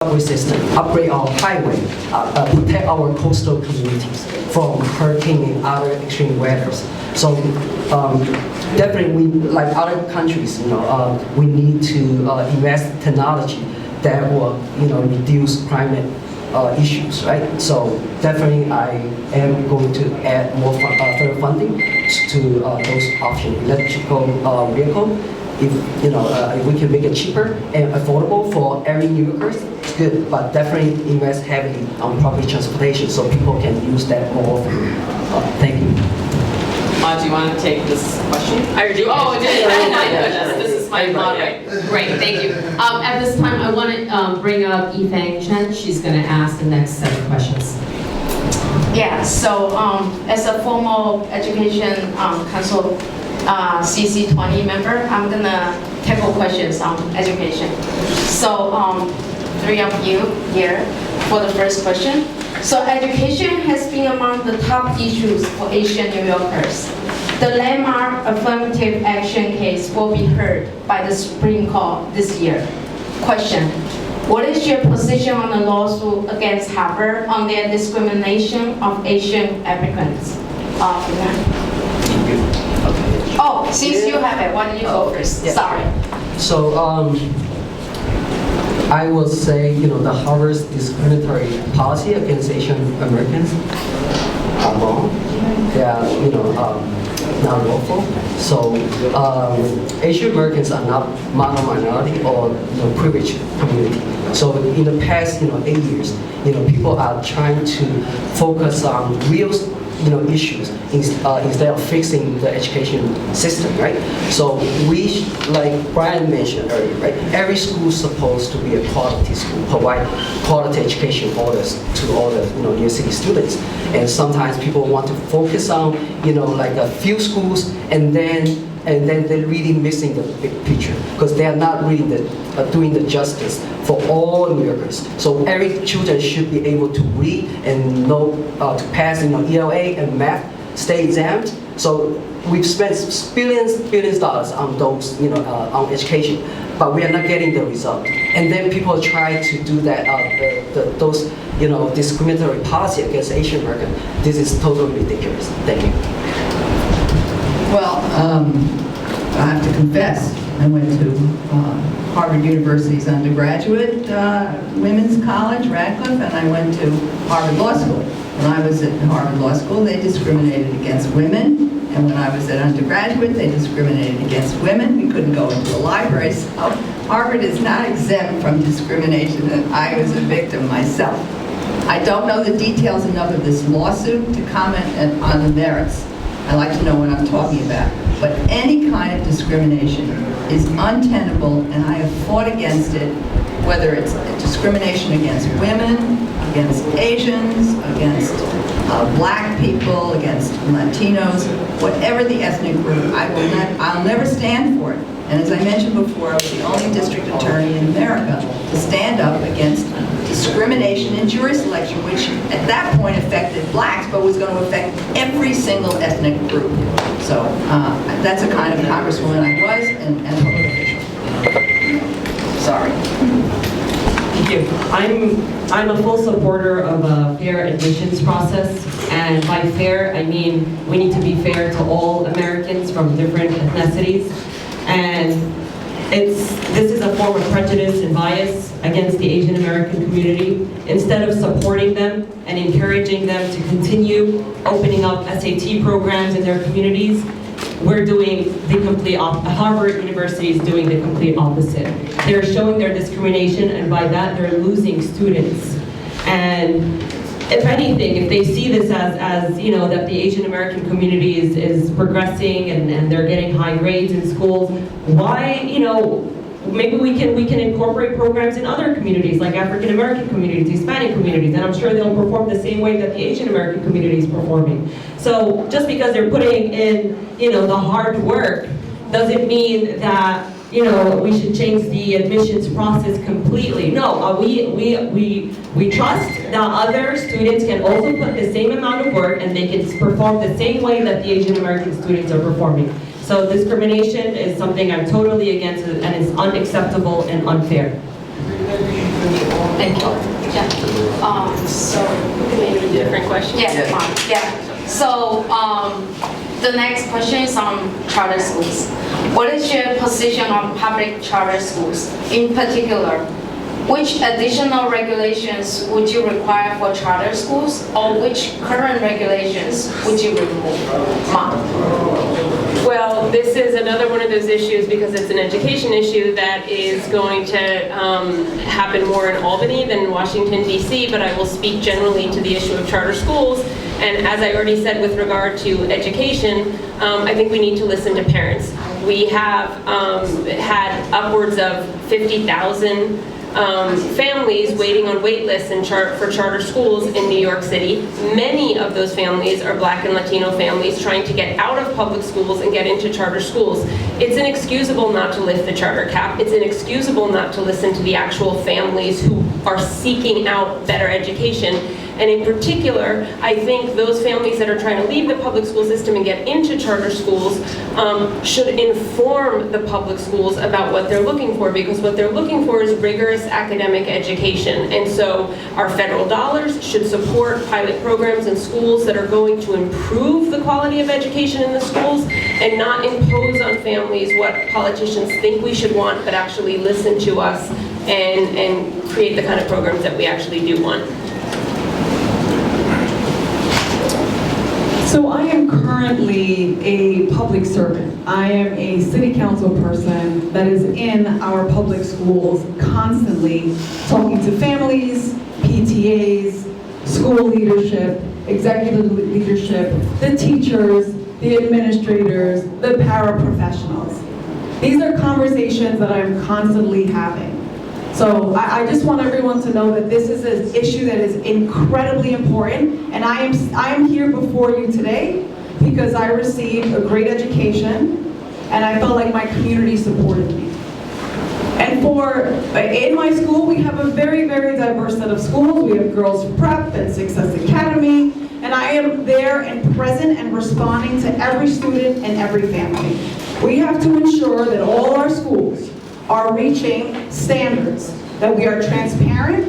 subway system, upgrade our highway, protect our coastal communities from hurricane and other extreme weathers. So definitely, we, like other countries, we need to invest in technology that will, reduce climate issues, right? So definitely, I am going to add more further funding to those options. Electrical vehicle, if we can make it cheaper and affordable for every New Yorker, it's good. But definitely invest heavily on public transportation so people can use that more often. Thank you. Do you want to take this question? I already This is my moderator. Great, thank you. At this time, I want to bring up Yifeng Chen. She's going to ask the next set of questions. Yeah, so as a formal education council CC20 member, I'm going to tackle questions on education. So three of you here for the first question. So education has been among the top issues for Asian New Yorkers. The landmark affirmative action case will be heard by the Supreme Court this year. Question: what is your position on the lawsuit against Harvard on their discrimination of Asian applicants? Oh, since you have it, why don't you go first? Yeah. Sorry. So I will say, the Harvard's discriminatory policy against Asian Americans are wrong. They are, not lawful. So Asian Americans are not minority or privileged community. So in the past, 8 years, people are trying to focus on real issues instead of fixing the education system, right? So we, like Brian mentioned earlier, right? Every school is supposed to be a quality school, provide quality education orders to all the New York City students. And sometimes people want to focus on like a few schools, and then they're really missing the big picture because they are not really doing the justice for all New Yorkers. So every children should be able to read and know to pass ELA and math state exams. So we've spent billions of dollars on those on education, but we are not getting the result. And then people try to do that those discriminatory policy against Asian American. This is totally ridiculous. Thank you. Well, I have to confess, I went to Harvard University's undergraduate women's college, Radcliffe, and I went to Harvard Law School. When I was at Harvard Law School, they discriminated against women, and when I was at undergraduate, they discriminated against women. We couldn't go into a library, so Harvard is not exempt from discrimination, and I was a victim myself. I don't know the details enough of this lawsuit to comment on the merits. I like to know what I'm talking about. But any kind of discrimination is untenable, and I have fought against it, whether it's discrimination against women, against Asians, against black people, against Latinos, whatever the ethnic group, I'll never stand for it. And as I mentioned before, I was the only district attorney in America to stand up against discrimination in jury selection, which at that point affected blacks, but was going to affect every single ethnic group. So that's the kind of congresswoman I was and a public official. Sorry. Thank you. I'm a full supporter of a fair admissions process, and by fair, I mean we need to be fair to all Americans from different ethnicities. And this is a form of prejudice and bias against the Asian American community. Instead of supporting them and encouraging them to continue opening up SAT programs in their communities, we're doing the complete opposite. Harvard University is doing the complete opposite. They're showing their discrimination, and by that they're losing students. And if anything, if they see this as that the Asian American community is progressing and they're getting high grades in schools, why, maybe we can incorporate programs in other communities, like African American communities, Hispanic communities, and I'm sure they'll perform the same way that the Asian American community is performing. So just because they're putting in, the hard work, doesn't mean that we should change the admissions process completely. No, we trust that other students can also put the same amount of work and they can perform the same way that the Asian American students are performing. So discrimination is something I'm totally against, and it's unacceptable and unfair. Thank you. Yeah. So maybe Different question? yeah, fine. Yeah. So the next question is on charter schools. What is your position on public charter schools? In particular, which additional regulations would you require for charter schools, or which current regulations would you remove? Mom. Well, this is another one of those issues because it's an education issue that is going to happen more in Albany than in Washington, D.C., but I will speak generally to the issue of charter schools. And as I already said with regard to education, I think we need to listen to parents. We have had upwards of 50,000 families waiting on wait lists for charter schools in New York City. Many of those families are Black and Latino families trying to get out of public schools and get into charter schools. It's inexcusable not to lift the charter cap. It's inexcusable not to listen to the actual families who are seeking out better education. And in particular, I think those families that are trying to leave the public school system and get into charter schools should inform the public schools about what they're looking for, because what they're looking for is rigorous academic education. And so our federal dollars should support pilot programs in schools that are going to improve the quality of education in the schools and not impose on families what politicians think we should want, but actually listen to us and create the kind of programs that we actually do want. So I am currently a public servant. I am a city council person that is in our public schools constantly talking to families, PTAs, school leadership, executive leadership, the teachers, the administrators, the paraprofessionals. These are conversations that I'm constantly having. So I just want everyone to know that this is an issue that is incredibly important, and I am here before you today because I received a great education and I felt like my community supported me. And in my school, we have a very, very diverse set of schools. We have Girls Prep and Success Academy, and I am there and present and responding to every student and every family. We have to ensure that all our schools are reaching standards, that we are transparent,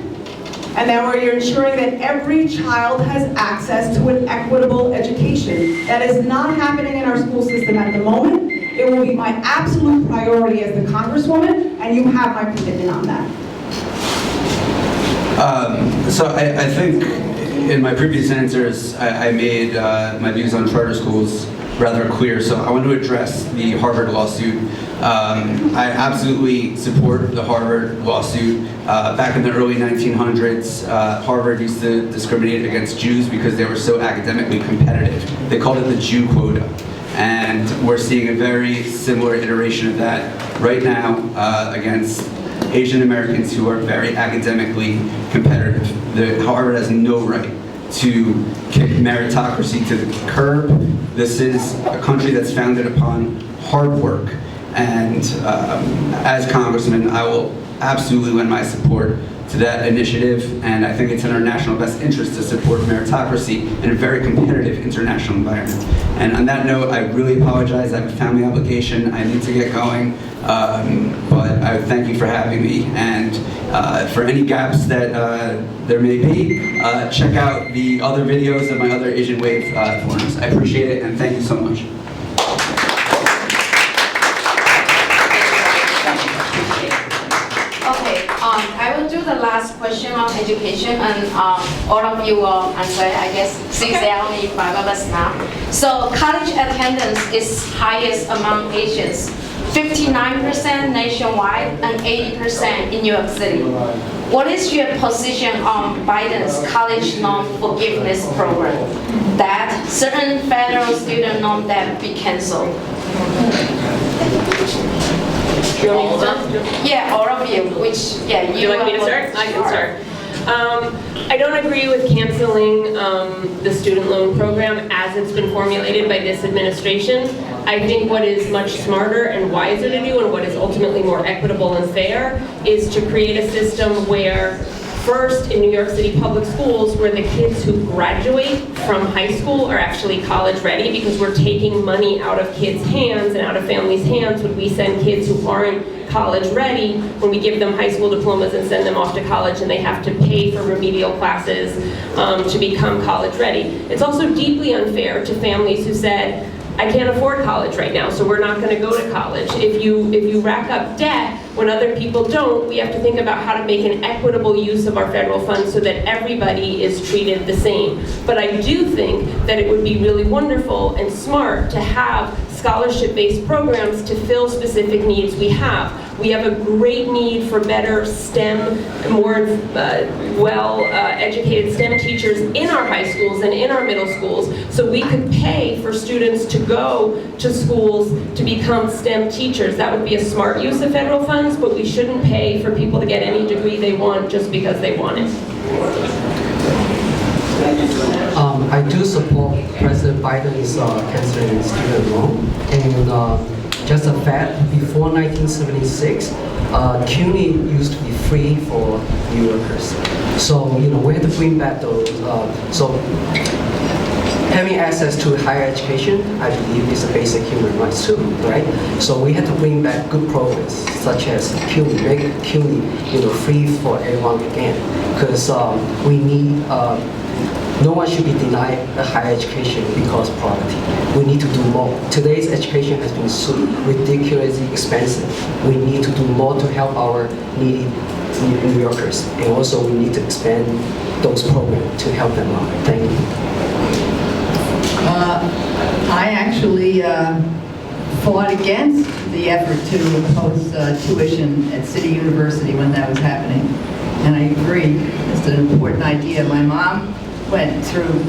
and that we're ensuring that every child has access to an equitable education. That is not happening in our school system at the moment. It will be my absolute priority as the Congresswoman, and you have my commitment on that. So I think in my previous answers, I made my views on charter schools rather clear, so I want to address the Harvard lawsuit. I absolutely support the Harvard lawsuit. Back in the early 1900s, Harvard used to discriminate against Jews because they were so academically competitive. They called it the Jew quota. And we're seeing a very similar iteration of that right now against Asian Americans who are very academically competitive. Harvard has no right to kick meritocracy to the curb. This is a country that's founded upon hard work. And as Congressman, I will absolutely lend my support to that initiative, and I think it's in our national best interest to support meritocracy in a very competitive international environment. And on that note, I really apologize. I have a family obligation. I need to get going, but I thank you for having me. And for any gaps that there may be, check out the other videos of my other Asian Wave forums. I appreciate it, and thank you so much. I will do the last question on education, and all of you will answer, I guess, since there are only 5 of us now. So college attendance is highest among Asians, 59% nationwide and 80% in New York City. What is your position on Biden's college loan forgiveness program? That certain federal student loan debt be canceled? All of them? Yeah, all of you, which, yeah, You like me to start? I can start. I don't agree with canceling the student loan program as it's been formulated by this administration. I think what is much smarter and wiser to do, and what is ultimately more equitable and fair, is to create a system where first in New York City public schools where the kids who graduate from high school are actually college ready, because we're taking money out of kids' hands and out of families' hands when we send kids who aren't college ready, when we give them high school diplomas and send them off to college and they have to pay for remedial classes to become college ready. It's also deeply unfair to families who said, I can't afford college right now, so we're not going to go to college. If you rack up debt when other people don't, we have to think about how to make an equitable use of our federal funds so that everybody is treated the same. But I do think that it would be really wonderful and smart to have scholarship-based programs to fill specific needs we have. We have a great need for better STEM, more well-educated STEM teachers in our high schools and in our middle schools, so we could pay for students to go to schools to become STEM teachers. That would be a smart use of federal funds, but we shouldn't pay for people to get any degree they want just because they want it. I do support President Biden's canceling student loan, and just a fact, before 1976, CUNY used to be free for New Yorkers. So, we had to bring back those, so having access to higher education, I believe, is a basic human rights too, right? So we had to bring back good programs, such as CUNY, make CUNY, free for everyone again, because we need, no one should be denied a higher education because of poverty. We need to do more. Today's education has been so ridiculously expensive. We need to do more to help our needy New Yorkers. And also we need to expand those programs to help them out. Thank you. I actually fought against the effort to impose tuition at City University when that was happening. And I agree, it's an important idea. My mom went through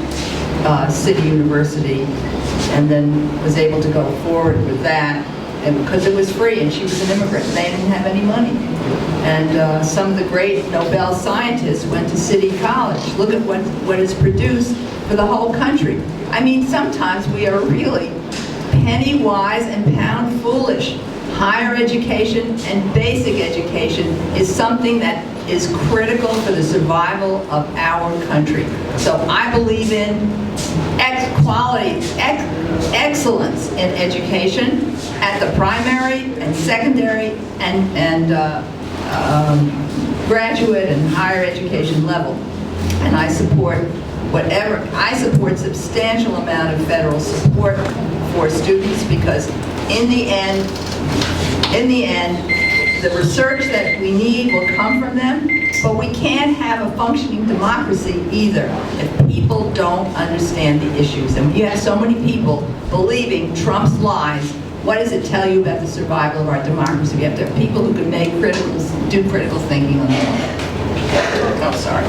City University and then was able to go forward with that, and because it was free and she was an immigrant and they didn't have any money. And some of the great Nobel scientists went to City College. Look at what is produced for the whole country. I mean, sometimes we are really penny wise and pound foolish. Higher education and basic education is something that is critical for the survival of our country. So I believe in excellence in education at the primary and secondary and graduate and higher education level. And I support substantial amount of federal support for students, because in the end, the research that we need will come from them, but we can't have a functioning democracy either if people don't understand the issues. And when you have so many people believing Trump's lies, what does it tell you about the survival of our democracy? We have to have people who can do critical thinking on their own. Oh, sorry.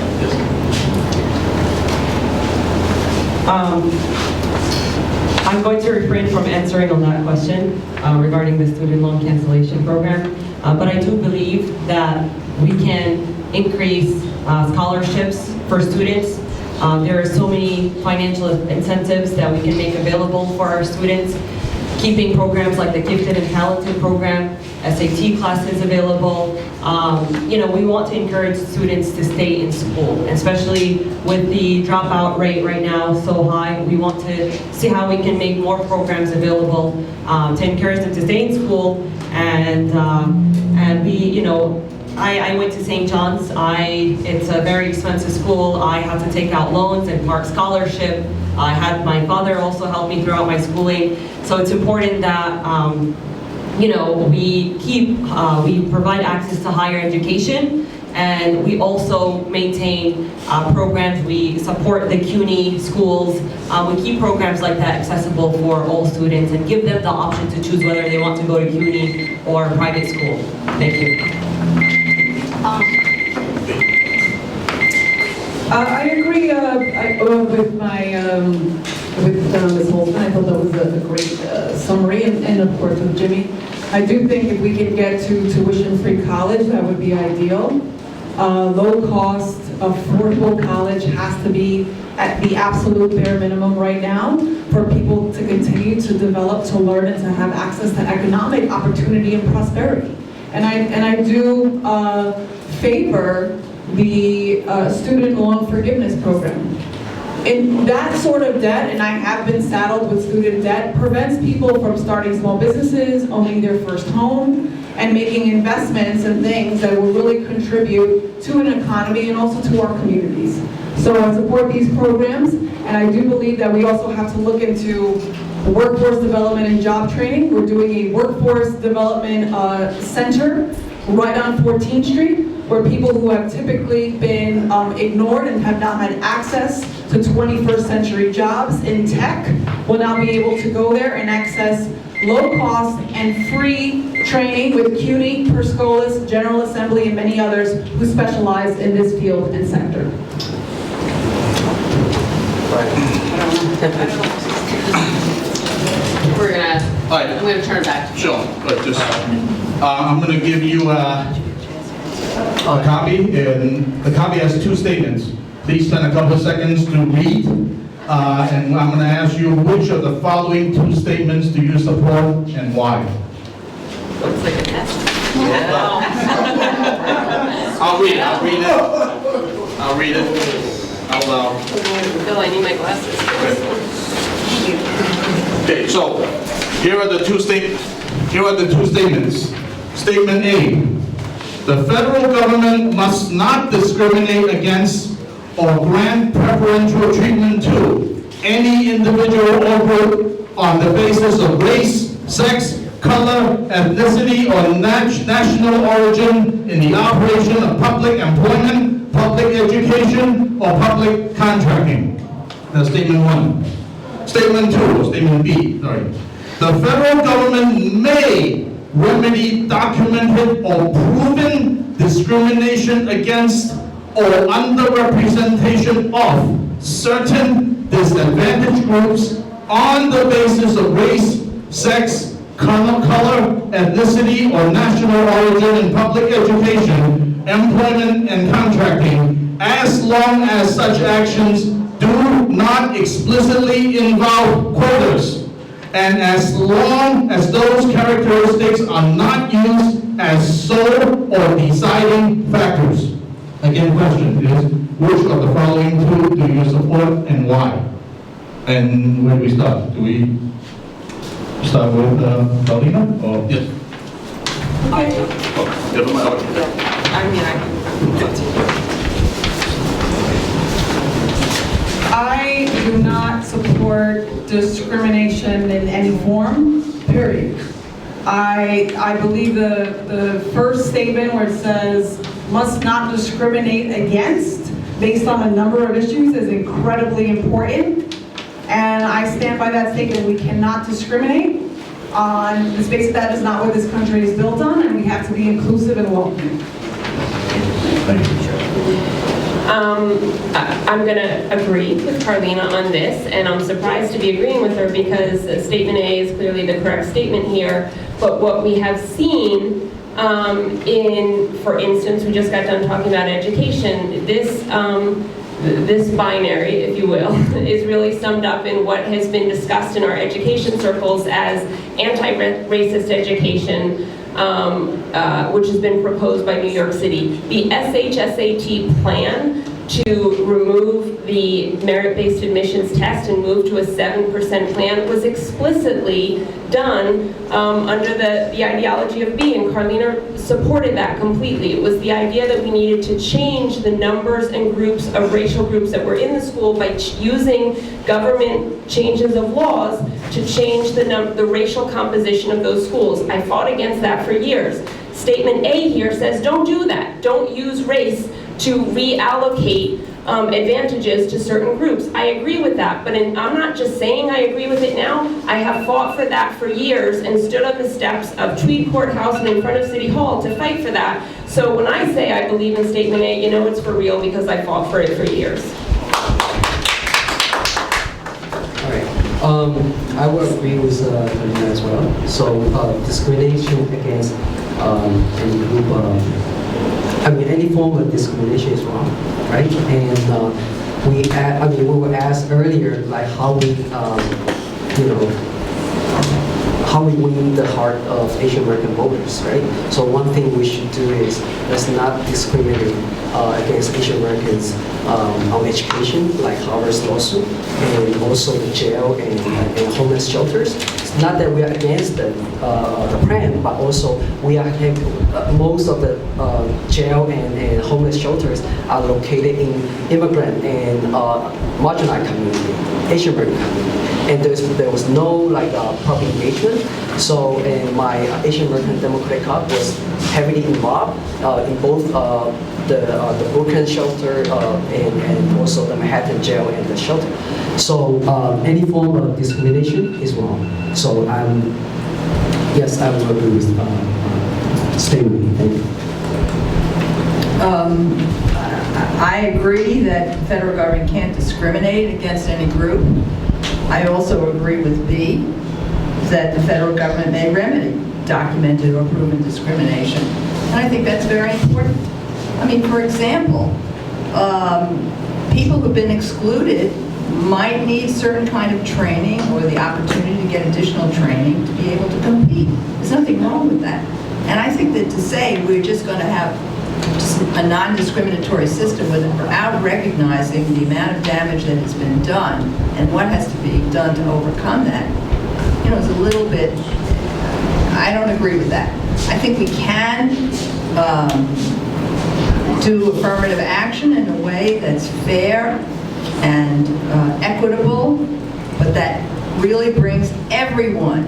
I'm going to refrain from answering on that question regarding the student loan cancellation program, but I do believe that we can increase scholarships for students. There are so many financial incentives that we can make available for our students, keeping programs like the Gifted and Talented program, SAT classes available. We want to encourage students to stay in school, especially with the dropout rate right now so high. We want to see how we can make more programs available to encourage them to stay in school. And I went to St. John's. It's a very expensive school. I had to take out loans and park scholarship. I had my father also help me throughout my schooling. So it's important that we provide access to higher education, and we also maintain programs. We support the CUNY schools. We keep programs like that accessible for all students and give them the option to choose whether they want to go to CUNY or private school. Thank you. I agree with Ms. Holtzman. I thought that was a great summary, and of course with Jimmy. I do think if we can get to tuition-free college, that would be ideal. Low-cost, affordable college has to be at the absolute bare minimum right now for people to continue to develop, to learn, and to have access to economic opportunity and prosperity. And I do favor the student loan forgiveness program. And that sort of debt, and I have been saddled with student debt, prevents people from starting small businesses, owning their first home, and making investments and things that will really contribute to an economy and also to our communities. So I support these programs, and I do believe that we also have to look into workforce development and job training. We're doing a workforce development center right on 14th Street, where people who have typically been ignored and have not had access to 21st century jobs in tech will now be able to go there and access low cost and free training with CUNY, Perscolas, General Assembly, and many others who specialize in this field and sector. I'm gonna turn it back to you. Sure, but just, I'm gonna give you a copy, and the copy has 2 statements. Please spend a couple of seconds to read, and I'm gonna ask you which of the following 2 statements do you support and why? Looks like a test. I'll read it out loud. Bill, I need my glasses. Okay, so here are the 2 statements. Statement A, the federal government must not discriminate against or grant preferential treatment to any individual or group on the basis of race, sex, color, ethnicity, or national origin in the operation of public employment, public education, or public contracting. That's statement 1. Statement 2, or statement B, sorry. The federal government may remedy documented or proven discrimination against or underrepresentation of certain disadvantaged groups on the basis of race, sex, color, ethnicity, or national origin in public education, employment, and contracting, as long as such actions do not explicitly involve quotas, and as long as those characteristics are not used as sole or deciding factors. Again, question is, which of the following 2 do you support and why? And where do we start? Do we start with Carlina? Or yes. I do not support discrimination in any form, period. I believe the first statement where it says must not discriminate against based on a number of issues is incredibly important. And I stand by that statement. We cannot discriminate on the basis that is not what this country is built on, and we have to be inclusive and welcoming. Thank you. I'm going to agree with Carlina on this, and I'm surprised to be agreeing with her because statement A is clearly the correct statement here. But what we have seen for instance, we just got done talking about education. This binary, if you will, is really summed up in what has been discussed in our education circles as anti-racist education, which has been proposed by New York City. The SHSAT plan to remove the merit-based admissions test and move to a 7% plan was explicitly done under the ideology of B, and Carlina supported that completely. It was the idea that we needed to change the numbers and groups of racial groups that were in the school by using government changes of laws to change the racial composition of those schools. I fought against that for years. Statement A here says don't do that. Don't use race to reallocate advantages to certain groups. I agree with that, but I'm not just saying I agree with it now. I have fought for that for years and stood on the steps of Tweed Courthouse and in front of City Hall to fight for that. So when I say I believe in Statement A, you know it's for real because I fought for it for years. All right. I will agree with Carlina as well. So discrimination against any group, any form of discrimination is wrong, right? And we were asked earlier, like how we, how we win the heart of Asian American voters, right? So one thing we should do is let's not discriminate against Asian Americans on education, like Harvard's lawsuit, and also the jail and homeless shelters. It's not that we are against the plan, but also we are most of the jail and homeless shelters are located in immigrant and marginalized community, Asian American community, and there was no like public engagement. So, and my Asian American Democratic Club was heavily involved in both the Brooklyn shelter and also the Manhattan jail and the shelter. So any form of discrimination is wrong. So yes, I will agree with statement. Thank you. I agree that the federal government can't discriminate against any group. I also agree with B, that the federal government may remedy documented or proven discrimination. And I think that's very important. I mean, for example, people who've been excluded might need certain kind of training or the opportunity to get additional training to be able to compete. There's nothing wrong with that. And I think that to say we're just going to have just a non-discriminatory system without recognizing the amount of damage that has been done and what has to be done to overcome that, you know, is a little bit, I don't agree with that. I think we can do affirmative action in a way that's fair and equitable, but that really brings everyone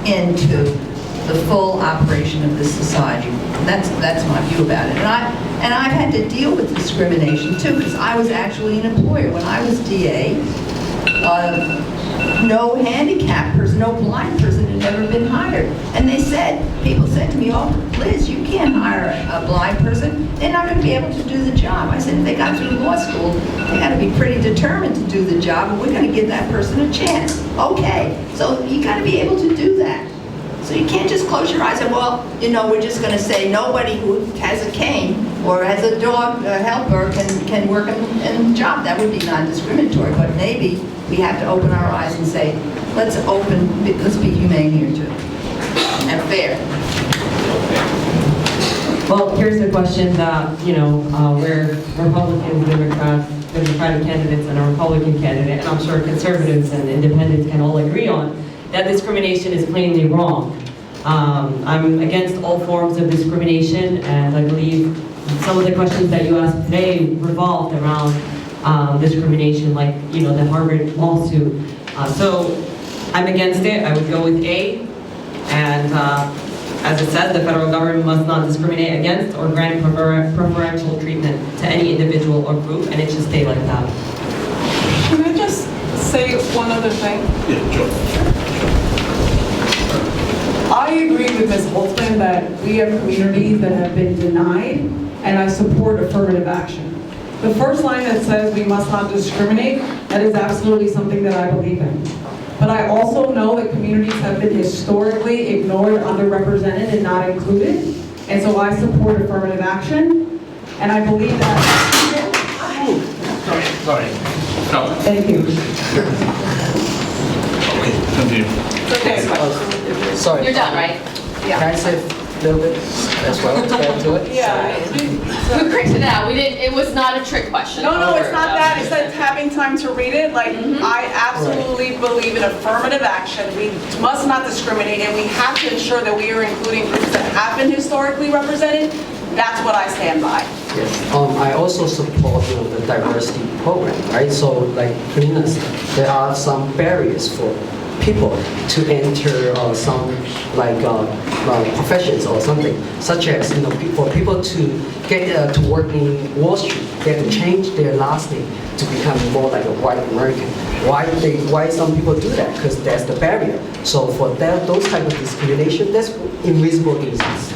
into the full operation of this society. That's my view about it. And I've had to deal with discrimination too, because I was actually an employer. When I was DA, no handicapped person, no blind person had ever been hired. And people said to me, oh, Liz, you can't hire a blind person. They're not going to be able to do the job. I said, if they got through law school, they got to be pretty determined to do the job, and we're going to give that person a chance. Okay, so you got to be able to do that. So you can't just close your eyes and, well, you know, we're just going to say nobody who has a cane or has a dog helper can work in the job. That would be non-discriminatory. But maybe we have to open our eyes and say, let's be humane here too, and fair. Well, here's the question that, you know, where Republicans, Democratic candidates, and a Republican candidate, and I'm sure conservatives and independents can all agree on, that discrimination is plainly wrong. I'm against all forms of discrimination, and I believe some of the questions that you asked today revolved around discrimination, like, you know, the Harvard lawsuit. So I'm against it. I would go with A, and as it says, the federal government must not discriminate against or grant preferential treatment to any individual or group, and it should stay like that. Can I just say one other thing? Yeah, sure. I agree with Ms. Holtzman that we have communities that have been denied, and I support affirmative action. The first line that says we must not discriminate, that is absolutely something that I believe in. But I also know that communities have been historically ignored, underrepresented, and not included. And so I support affirmative action. And I believe that... Sorry. No. Thank you. Okay, continue. Okay. Sorry. You're done, right? Can I say a little bit as well to add to it? Yeah. We printed it out. It was not a trick question. No, it's not that. It's that having time to read it. Like, I absolutely believe in affirmative action. We must not discriminate, and we have to ensure that we are including groups that have been historically represented. That's what I stand by. Yes. I also support, you know, the diversity program, right? So, like Carlina said, there are some barriers for people to enter some like professions or something, such as, you know, for people to get to work in Wall Street, they have to change their last name to become more like a white American. Why some people do that? Because that's the barrier. So for those type of discrimination, that's invisible injustice.